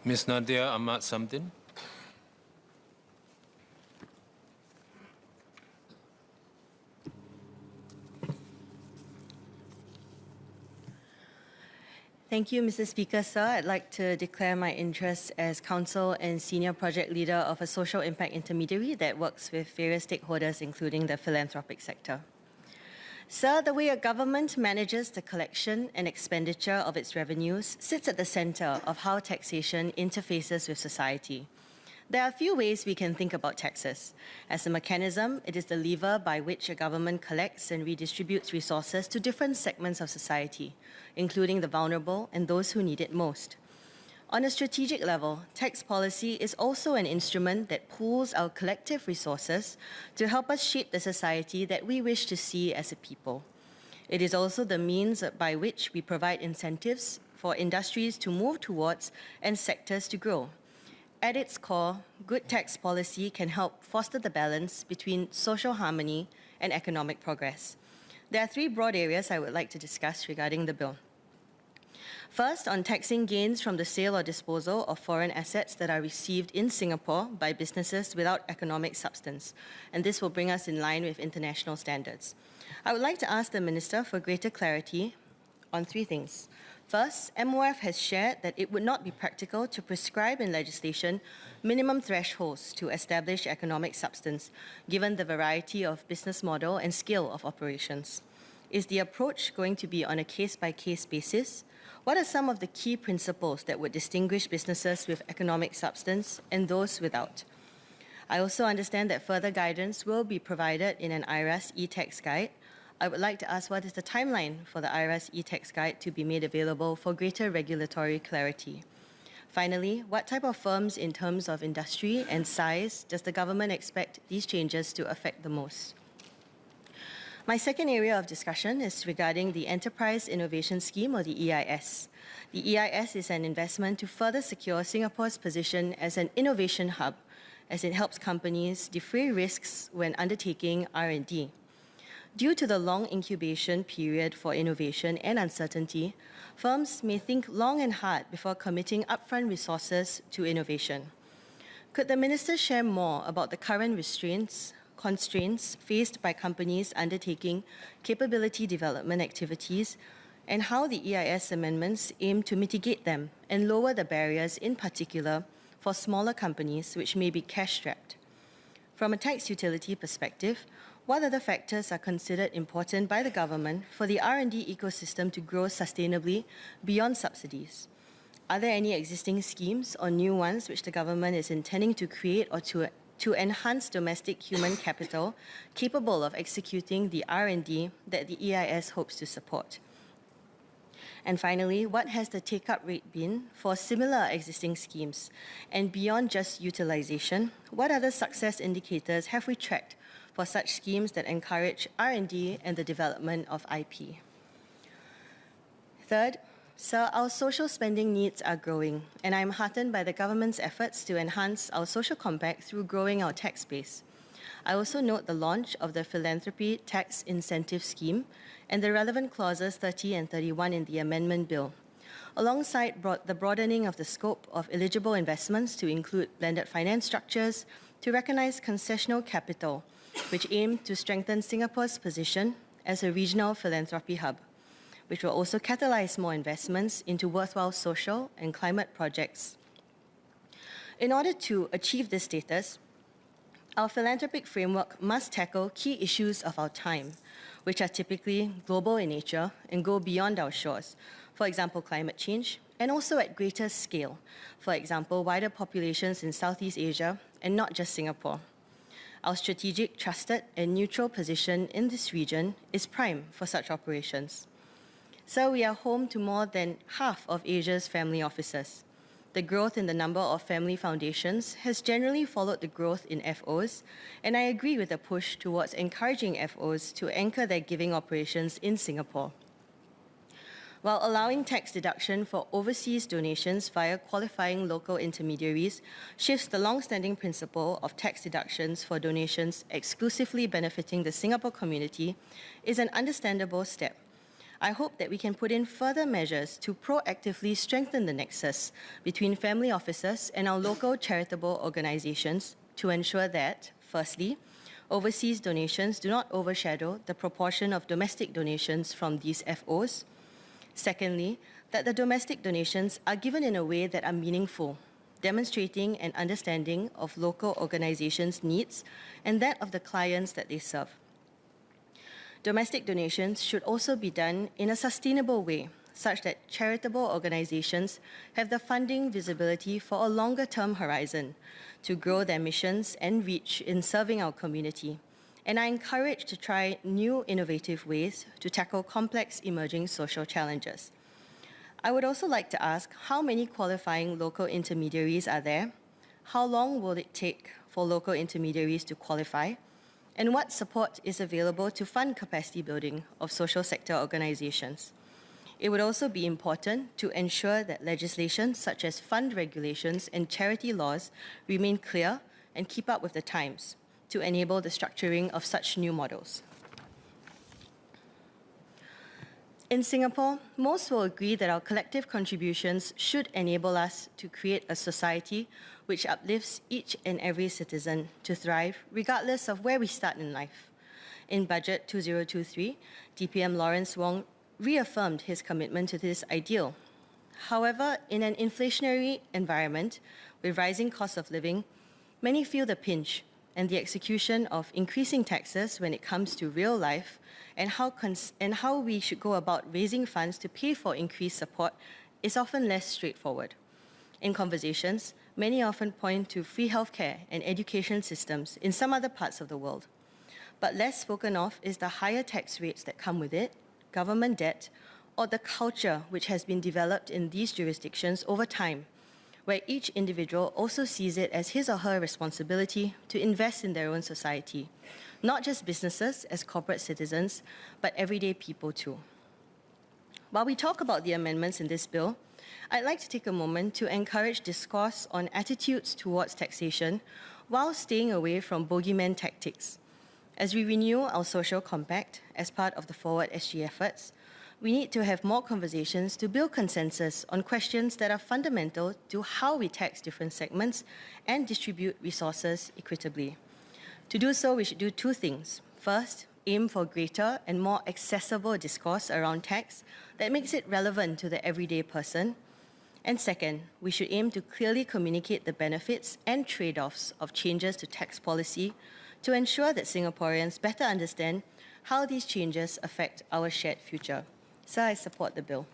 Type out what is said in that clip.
Ms. Nadia Ahmad Samdin. Thank you, Mr. Speaker, sir. I'd like to declare my interest as counsel and senior project leader of a social impact intermediary that works with various stakeholders, including the philanthropic sector. Sir, the way a government manages the collection and expenditure of its revenues sits at the center of how taxation interfaces with society. There are a few ways we can think about taxes. As a mechanism, it is the lever by which a government collects and redistributes resources to different segments of society, including the vulnerable and those who need it most. On a strategic level, tax policy is also an instrument that pools our collective resources to help us shape the society that we wish to see as a people. It is also the means by which we provide incentives for industries to move towards and sectors to grow. At its core, good tax policy can help foster the balance between social harmony and economic progress. There are three broad areas I would like to discuss regarding the bill. First, on taxing gains from the sale or disposal of foreign assets that are received in Singapore by businesses without economic substance, and this will bring us in line with international standards. I would like to ask the Minister for greater clarity on three things. First, MOF has shared that it would not be practical to prescribe in legislation minimum thresholds to establish economic substance, given the variety of business model and scale of operations. Is the approach going to be on a case-by-case basis? What are some of the key principles that would distinguish businesses with economic substance and those without? I also understand that further guidance will be provided in an IRAS e-tax guide. I would like to ask, what is the timeline for the IRAS e-tax guide to be made available for greater regulatory clarity? Finally, what type of firms in terms of industry and size does the government expect these changes to affect the most? My second area of discussion is regarding the Enterprise Innovation Scheme, or the EIS. The EIS is an investment to further secure Singapore's position as an innovation hub, as it helps companies defray risks when undertaking R&D. Due to the long incubation period for innovation and uncertainty, firms may think long and hard before committing upfront resources to innovation. Could the Minister share more about the current constraints faced by companies undertaking capability development activities and how the EIS amendments aim to mitigate them and lower the barriers, in particular for smaller companies which may be cash-strapped? From a tax utility perspective, what other factors are considered important by the government for the R&D ecosystem to grow sustainably beyond subsidies? Are there any existing schemes or new ones which the government is intending to create or to enhance domestic human capital capable of executing the R&D that the EIS hopes to support? And finally, what has the take-up rate been for similar existing schemes? And beyond just utilization, what other success indicators have we tracked for such schemes that encourage R&D and the development of IP? Third, sir, our social spending needs are growing, and I'm heartened by the government's efforts to enhance our social compact through growing our tax base. I also note the launch of the Philanthropy Tax Incentive Scheme and the relevant clauses 30 and 31 in the amendment bill, alongside the broadening of the scope of eligible investments to include blended finance structures to recognise concessional capital, which aim to strengthen Singapore's position as a regional philanthropy hub, which will also catalyse more investments into worthwhile social and climate projects. In order to achieve this status, our philanthropic framework must tackle key issues of our time, which are typically global in nature and go beyond our shores. For example, climate change, and also at greater scale. For example, wider populations in Southeast Asia and not just Singapore. Our strategic, trusted, and neutral position in this region is prime for such operations. So we are home to more than half of Asia's family offices. The growth in the number of family foundations has generally followed the growth in FOs, and I agree with the push towards encouraging FOs to anchor their giving operations in Singapore. While allowing tax deduction for overseas donations via qualifying local intermediaries shifts the long-standing principle of tax deductions for donations exclusively benefiting the Singapore community, is an understandable step. I hope that we can put in further measures to proactively strengthen the nexus between family offices and our local charitable organizations to ensure that, firstly, overseas donations do not overshadow the proportion of domestic donations from these FOs. Secondly, that the domestic donations are given in a way that are meaningful, demonstrating an understanding of local organizations' needs and that of the clients that they serve. Domestic donations should also be done in a sustainable way, such that charitable organizations have the funding visibility for a longer-term horizon to grow their missions and reach in serving our community, and are encouraged to try new innovative ways to tackle complex emerging social challenges. I would also like to ask how many qualifying local intermediaries are there, how long will it take for local intermediaries to qualify, and what support is available to fund capacity building of social sector organizations. It would also be important to ensure that legislation such as fund regulations and charity laws remain clear and keep up with the times to enable the structuring of such new models. In Singapore, most will agree that our collective contributions should enable us to create a society which uplifts each and every citizen to thrive regardless of where we start in life. In Budget 2023, DPM Lawrence Wong reaffirmed his commitment to this ideal. However, in an inflationary environment with rising costs of living, many feel the pinch and the execution of increasing taxes when it comes to real life and how we should go about raising funds to pay for increased support is often less straightforward. In conversations, many often point to free healthcare and education systems in some other parts of the world. But less spoken of is the higher tax rates that come with it, government debt, or the culture which has been developed in these jurisdictions over time, where each individual also sees it as his or her responsibility to invest in their own society, not just businesses as corporate citizens, but everyday people too. While we talk about the amendments in this bill, I'd like to take a moment to encourage discourse on attitudes towards taxation while staying away from bogeyman tactics. As we renew our social compact as part of the Forward SG efforts, we need to have more conversations to build consensus on questions that are fundamental to how we tax different segments and distribute resources equitably. To do so, we should do two things. First, aim for greater and more accessible discourse around tax that makes it relevant to the everyday person. And second, we should aim to clearly communicate the benefits and trade-offs of changes to tax policy to ensure that Singaporeans better understand how these changes affect our shared future. So I support the bill.